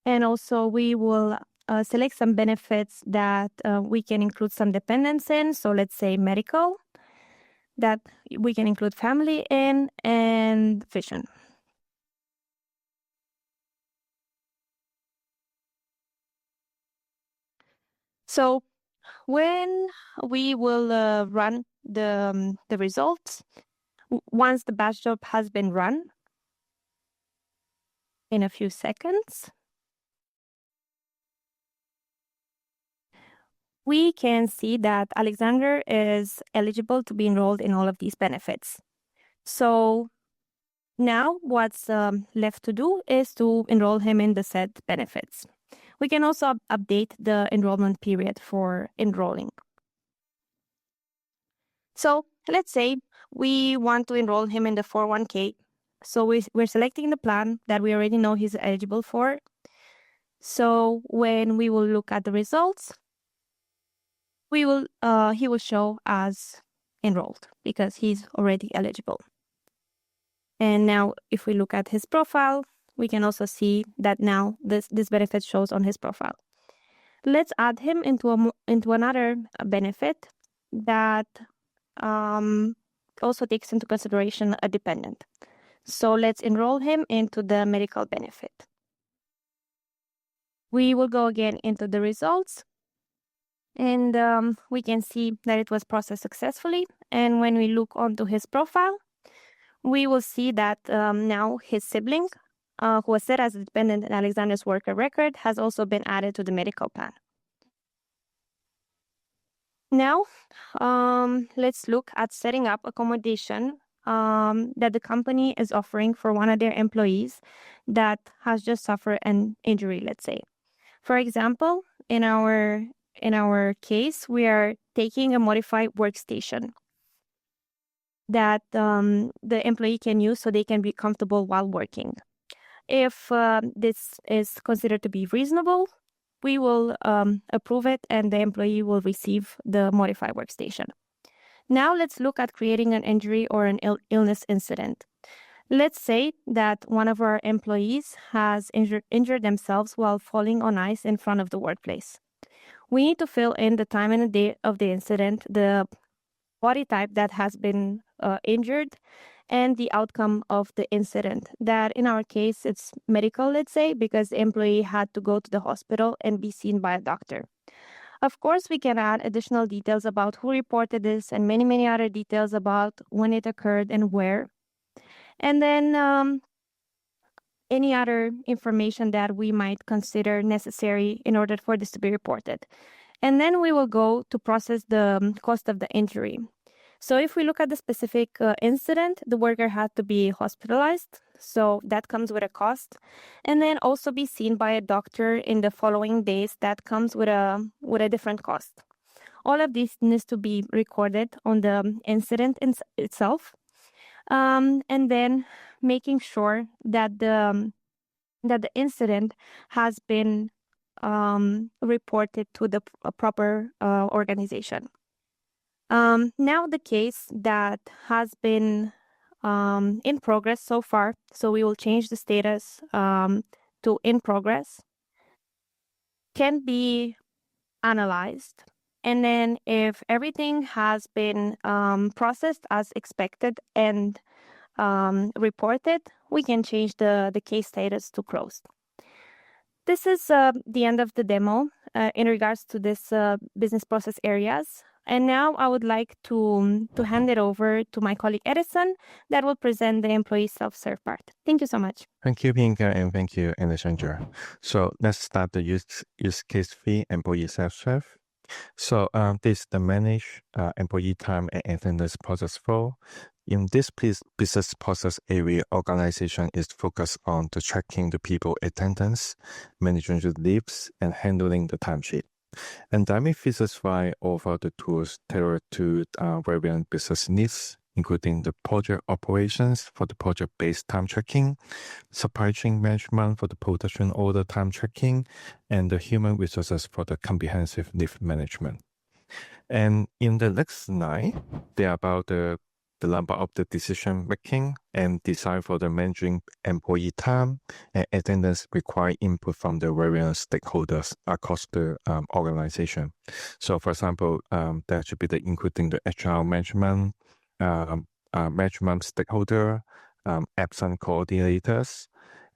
[SPEAKER 3] And also we will select some benefits that we can include some dependents in. So let's say medical, that we can include family in, and vision. So when we will run the results, once the batch job has been run in a few seconds, we can see that Alexander is eligible to be enrolled in all of these benefits. So now what's left to do is to enroll him in the said benefits. We can also update the enrollment period for enrolling. So let's say we want to enroll him in the 401k. So we're selecting the plan that we already know he's eligible for. So when we will look at the results, he will show as enrolled because he's already eligible. And now if we look at his profile, we can also see that now this benefit shows on his profile. Let's add him into another benefit that also takes into consideration a dependent. So let's enroll him into the medical benefit. We will go again into the results, and we can see that it was processed successfully. And when we look onto his profile, we will see that now his sibling, who was set as a dependent in Alexander's worker record, has also been added to the medical plan. Now, let's look at setting up accommodation that the company is offering for one of their employees that has just suffered an injury, let's say. For example, in our case, we are taking a modified workstation that the employee can use so they can be comfortable while working. If this is considered to be reasonable, we will approve it and the employee will receive the modified workstation. Now let's look at creating an injury or an illness incident. Let's say that one of our employees has injured themselves while falling on ice in front of the workplace. We need to fill in the time and the date of the incident, the body type that has been injured, and the outcome of the incident. That in our case, it's medical, let's say, because the employee had to go to the hospital and be seen by a doctor. Of course, we can add additional details about who reported this and many, many other details about when it occurred and where. And then any other information that we might consider necessary in order for this to be reported. And then we will go to process the cost of the injury. So if we look at the specific incident, the worker had to be hospitalized, so that comes with a cost, and then also be seen by a doctor in the following days. That comes with a different cost. All of this needs to be recorded on the incident itself, and then making sure that the incident has been reported to the proper organization. Now the case that has been in progress so far, so we will change the status to in progress, can be analyzed. And then if everything has been processed as expected and reported, we can change the case status to closed. This is the end of the demo in regards to this business process areas. And now I would like to hand it over to my colleague Edison that will present the employee self-serve part. Thank you so much.
[SPEAKER 4] Thank you, Pinka, and thank you, Alessandra. So let's start the use case 3, employee self-serve. So this is the manage employee time and attendance process flow. In this business process area, organization is focused on the tracking the people attendance, managing the leaves, and handling the timesheet. And Dynamic 365 offer the tools tailored to various business needs, including the project operations for the project-based time tracking, supply chain management for the production order time tracking, and the human resources for the comprehensive leave management. And in the next slide, they are about the number of the decision making and design for the managing employee time and attendance require input from the various stakeholders across the organization. So for example, that should be including the HR management, management stakeholder, absent coordinators,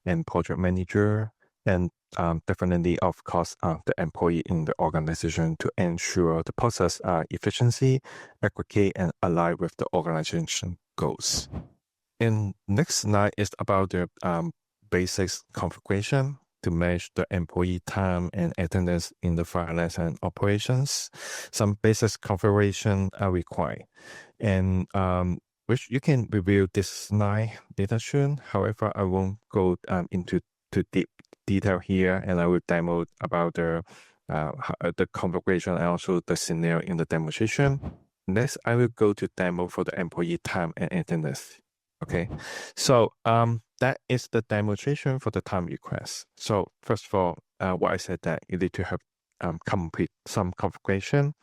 [SPEAKER 4] and project manager, and definitely, of course, the employee in the organization to ensure the process efficiency, aggregate, and align with the organization goals. And next slide is about the basics configuration to manage the employee time and attendance in the finance and operations. Some basic configuration are required, and which you can review this slide later soon. However, I won't go into deep detail here, and I will demo about the configuration and also the scenario in the demonstration. Next, I will go to demo for the employee time and attendance. Okay, so that is the demonstration for the time request. So first of all, what I said that you need to have complete some configuration.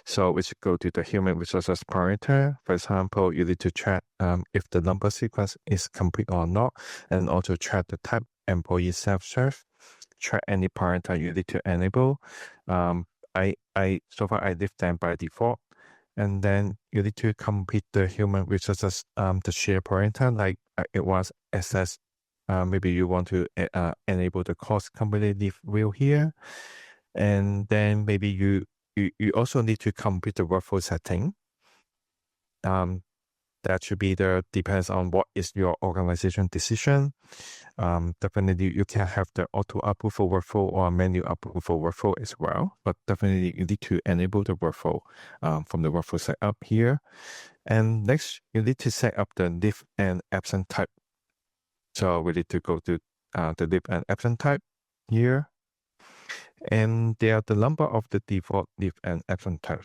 [SPEAKER 4] So we should go to the human resources parameter. For example, you need to check if the number sequence is complete or not, and also check the type employee self-serve. Check any parameter you need to enable. So far I leave them by default. And then you need to complete the human resources, the share parameter, like it was assessed. Maybe you want to enable the cost company leave wheel here. And then maybe you also need to complete the workflow setting. That should be depends on what is your organization decision. Definitely you can have the auto approval workflow or manual approval workflow as well. But definitely you need to enable the workflow from the workflow setup here. And next, you need to set up the leave and absent type. So we need to go to the leave and absent type here. And there are the number of the default leave and absent type.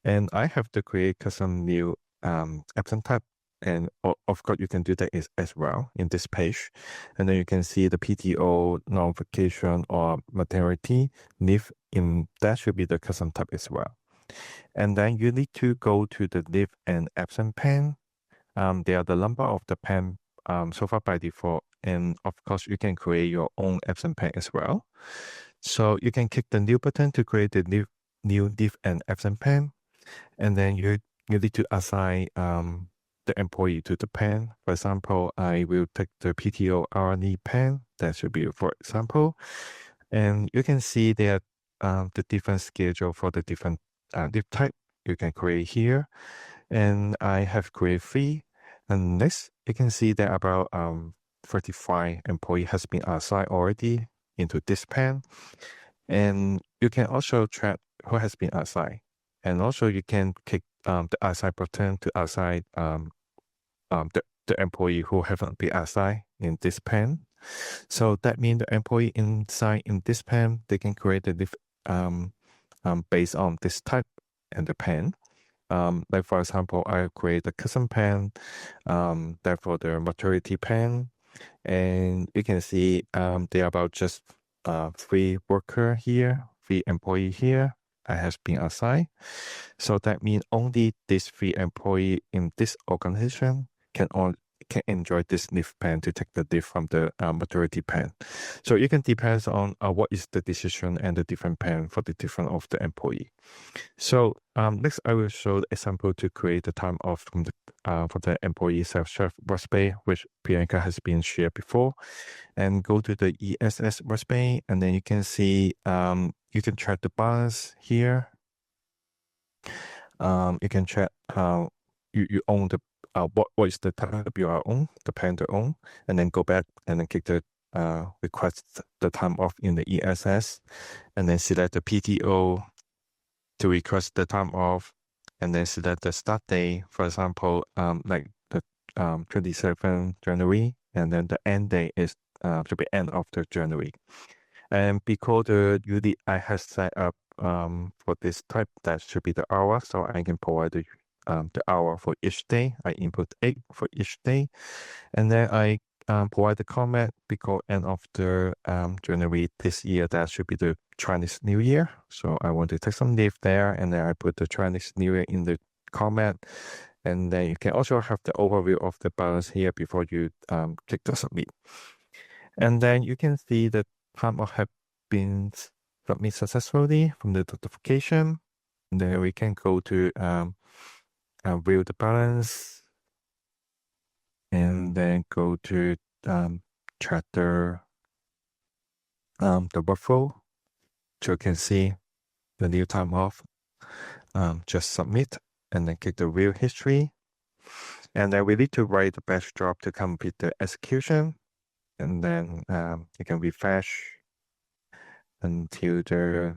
[SPEAKER 4] And I have to create custom new absent type. And of course, you can do that as well in this page. And then you can see the PTO, non-vacation, or maternity leave. That should be the custom type as well. And then you need to go to the leave and absent pane. There are the number of the pane so far by default. And of course, you can create your own absent pane as well. So you can click the new button to create the new leave and absent pane. And then you need to assign the employee to the pane. For example, I will take the PTO hourly pane. That should be, for example. And you can see that the different schedule for the different leave type you can create here. And I have created 3. And next, you can see that about 35 employee has been assigned already into this pane. And you can also track who has been assigned. And also you can click the assign button to assign the employee who haven't been assigned in this pane. So that means the employee inside in this pane, they can create the leave based on this type and the pen. Like for example, I create a custom pen, therefore the maturity pen, and you can see there are about just 3 worker here, 3 employee here. I have been assigned. So that means only these 3 employee in this organization can enjoy this leaf pen to take the leaf from the maturity pen. So it can depends on what is the decision and the different pen for the different of the employee. So next I will show the example to create the time off from the for the employee self-serve workspace, which Priyanka has been shared before. And go to the ESS workspace, and then you can see you can check the balance here. You can check you own the what is the tab you are on, the pen to own, and then go back and then click the request the time off in the ESS, and then select the PTO to request the time off, and then select the start date, for example, like the 27th January, and then the end date is should be end of the January. And because the UD I have set up for this type, that should be the hour, so I can provide the hour for each day. I input 8 for each day, and then I provide the comment because end of the January this year, that should be the Chinese New Year. So I want to take some leave there, and then I put the Chinese New Year in the comment. And then you can also have the overview of the balance here before you click the submit. And then you can see the time off have been submitted successfully from the notification. And then we can go to view the balance, and then go to check the workflow, so you can see the new time off. Just submit, and then click the view history. And then we need to write the batch job to complete the execution. And then you can refresh until the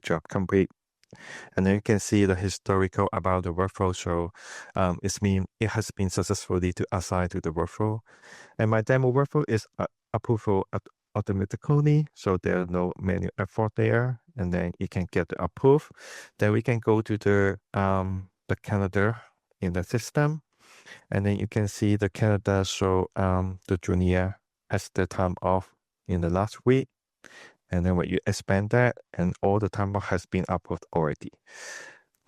[SPEAKER 4] job complete. And then you can see the historical about the workflow. So it means it has been successfully to assign to the workflow. And my demo workflow is approval automatically, so there's no manual effort there. And then you can get the approved. Then we can go to the calendar in the system, and then you can see the calendar show the junior has the time off in the last week. And then when you expand that, and all the time off has been approved already.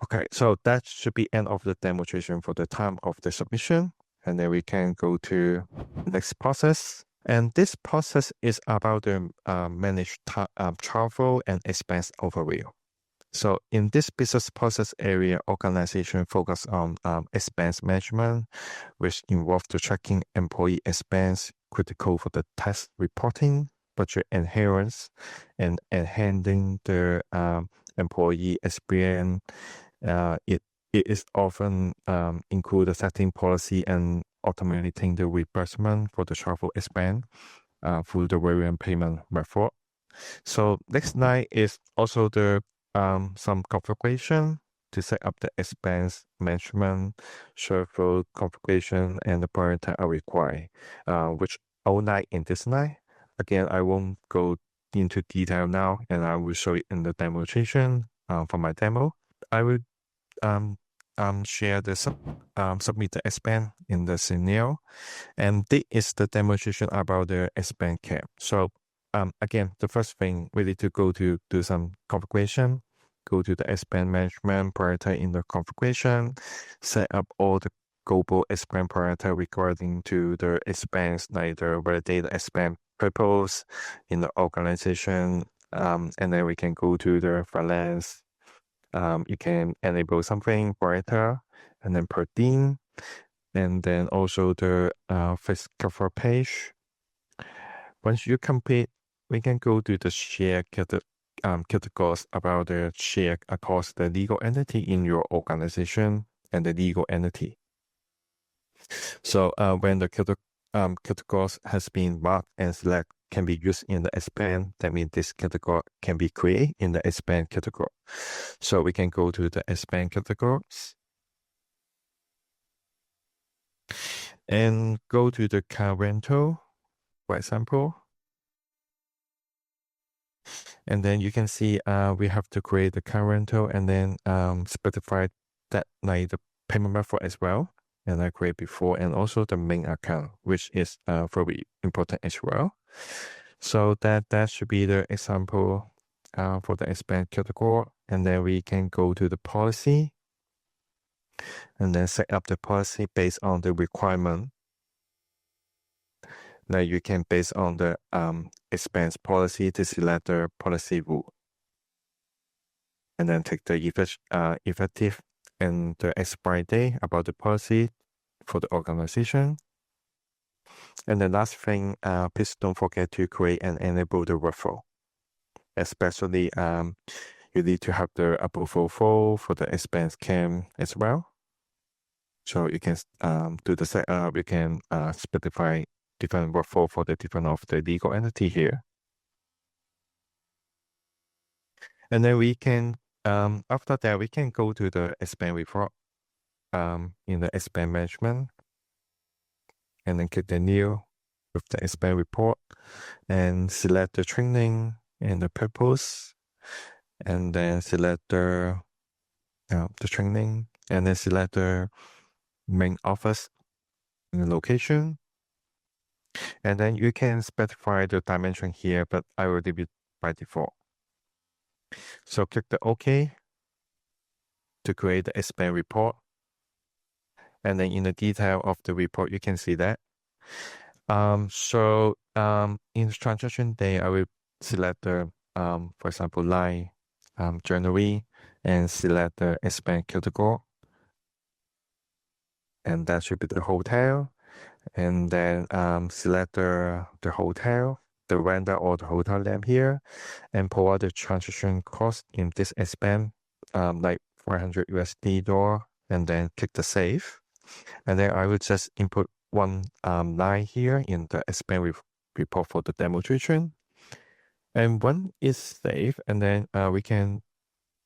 [SPEAKER 4] Okay, so that should be end of the demonstration for the time of the submission. And then we can go to next process. And this process is about the managed travel and expense overview. So in this business process area, organization focus on expense management, which involves the tracking employee expense, critical for the tax reporting, budget adherence, and enhancing the employee experience. It is often include the setting policy and automating the reimbursement for the travel expense through the variant payment method. So next line is also the some configuration to set up the expense management, server configuration, and the parameter are required, which all line in this line. Again, I won't go into detail now, and I will show it in the demonstration for my demo. I will share the submit the expense in the scenario, and this is the demonstration about the expense cap. So again, the first thing we need to go to do some configuration, go to the expense management parameter in the configuration, set up all the global expense parameter regarding to the expense, like the validated expense purpose in the organization, and then we can go to the balance. You can enable something parameter, and then per team, and then also the fiscal page. Once you complete, we can go to the share categories about the share across the legal entity in your organization and the legal entity. So when the categories has been marked and select can be used in the expand, that means this category can be created in the expand category. So we can go to the expand categories and go to the car rental, for example. And then you can see we have to create the car rental and then specify that like the payment method as well. And I create before, and also the main account, which is very important as well. So that should be the example for the expense category. And then we can go to the policy and then set up the policy based on the requirement. Now you can base on the expense policy to select the policy rule. And then take the effective and the expiry date about the policy for the organization. And the last thing, please don't forget to create and enable the referral. Especially, you need to have the approval for the expense claim as well. So you can do the setup. You can specify different referral for the different of the legal entity here. And then we can, after that, we can go to the expense report in the expense management, and then click the new with the expense report, and select the training and the purpose, and then select the training, and then select the main office and the location. And then you can specify the dimension here, but I will leave it by default. So click the OK to create the expense report. And then in the detail of the report, you can see that. So in the transaction day, I will select the, for example, line January, and select the expense category. And that should be the hotel. And then select the hotel, the vendor or the hotel name here, and provide the transaction cost in this expense, like $400, and then click the save. And then I will just input one line here in the expense report for the demonstration. And when it's saved, and then we can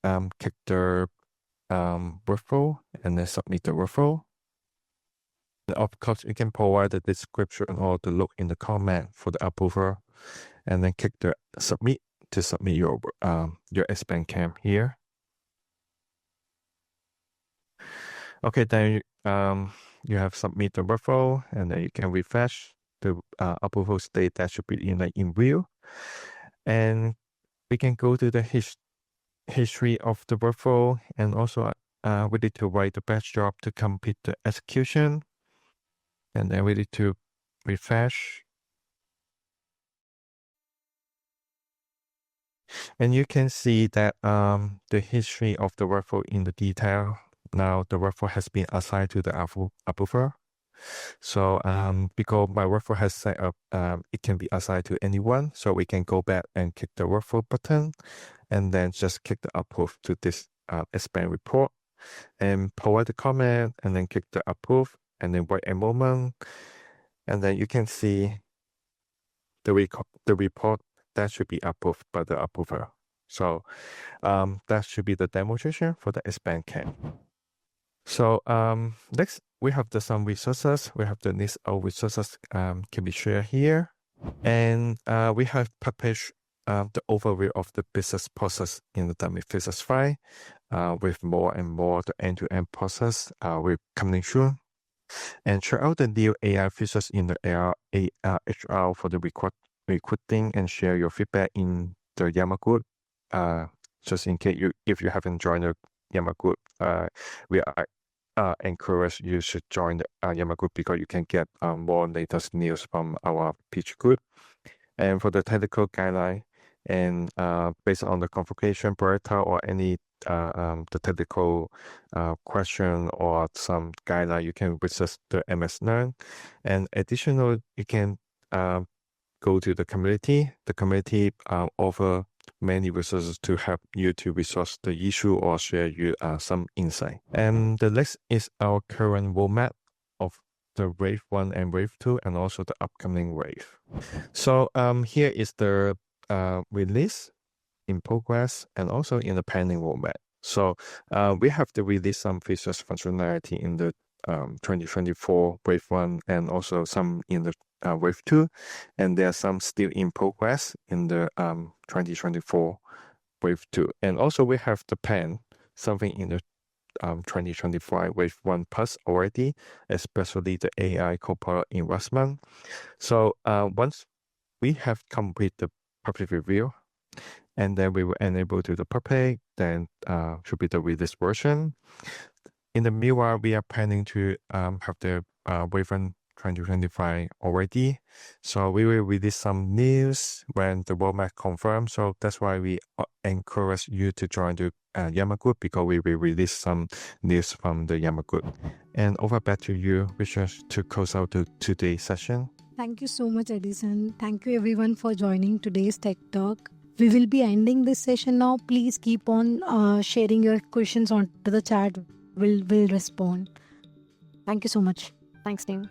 [SPEAKER 4] click the referral and then submit the referral. And of course, you can provide the description or the look in the comment for the approval, and then click the submit to submit your expense claim here. Okay, then you have submit the referral, and then you can refresh the approval state that should be in view. And we can go to the history of the referral, and also we need to write the batch job to complete the execution. And then we need to refresh. And you can see that the history of the referral in the detail. Now the referral has been assigned to the approver. So because my referral has set up, it can be assigned to anyone. So we can go back and click the referral button, and then just click the approve to this expense report, and provide the comment, and then click the approve, and then wait a moment, and then you can see the report that should be approved by the approver. So that should be the demonstration for the expense claim. So next we have some resources. We have the list of resources can be shared here, and we have published the overview of the business process in the D365 with more and more the end-to-end process with coming soon. And check out the new AI features in the HR for the recruiting, and share your feedback in the Yammer group. Just in case if you haven't joined the Yammer group, we encourage you should join the Yammer group, because you can get more latest news from our pitch group. And for the technical guideline, and based on the configuration parameter or any the technical question or some guideline, you can research the MS Learn. And additional, you can go to the community. The community offer many resources to help you to resource the issue or share you some insight. And the next is our current roadmap of the wave 1 and wave 2, and also the upcoming wave. So here is the release in progress, and also in the pending roadmap. So we have to release some features functionality in the 2024 wave 1, and also some in the wave 2, and there are some still in progress in the 2024 wave 2. And also we have the plan, something in the 2025 wave 1 plus already, especially the AI corporate investment. So once we have completed the public review, and then we will enable to the public, then should be the release version. In the meanwhile, we are planning to have the wave 1 2025 already. So we will release some news when the roadmap confirmed. So that's why we encourage you to join the Yammer group, because we will release some news from the Yammer group. And over back to you, Richard, to close out today's session.
[SPEAKER 1] Thank you so much, Edison. Thank you everyone for joining today's Tech Talk. We will be ending this session now. Please keep on sharing your questions onto the chat. We'll respond. Thank you so much.
[SPEAKER 3] Thanks, team.